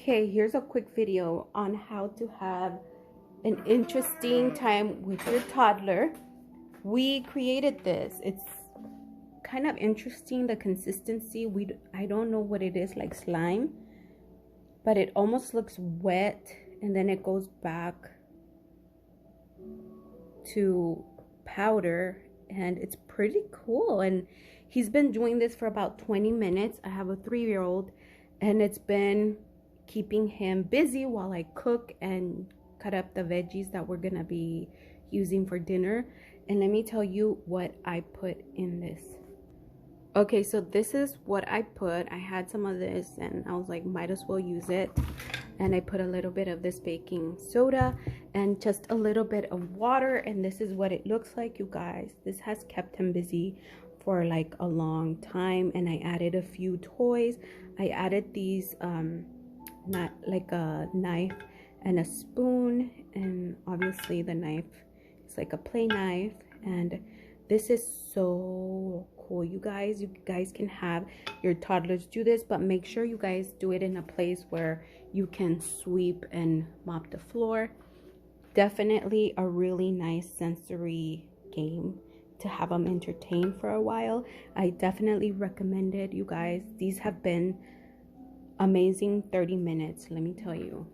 Okay, here's a quick video on how to have an interesting time with your toddler. We created this. It's kind of interesting, the consistency. I don't know what it is, like slime, but it almost looks wet and then it goes back to powder, and it's pretty cool. And he's been doing this for about 20 minutes. I have a 3-year-old, and it's been keeping him busy while I cook and cut up the veggies that we're gonna be using for dinner. And let me tell you what I put in this. Okay, so this is what I put. I had some of this and I was like, might as well use it. And I put a little bit of this baking soda and just a little bit of water, and this is what it looks like, you guys. This has kept him busy for like a long time. And I added a few toys. I added these not like a knife and a spoon, and obviously the knife is like a play knife. And this is so cool, you guys. You guys can have your toddlers do this, but make sure you guys do it in a place where you can sweep and mop the floor. Definitely a really nice sensory game to have them entertained for a while. I definitely recommend it, you guys. These have been amazing 30 minutes, let me tell you.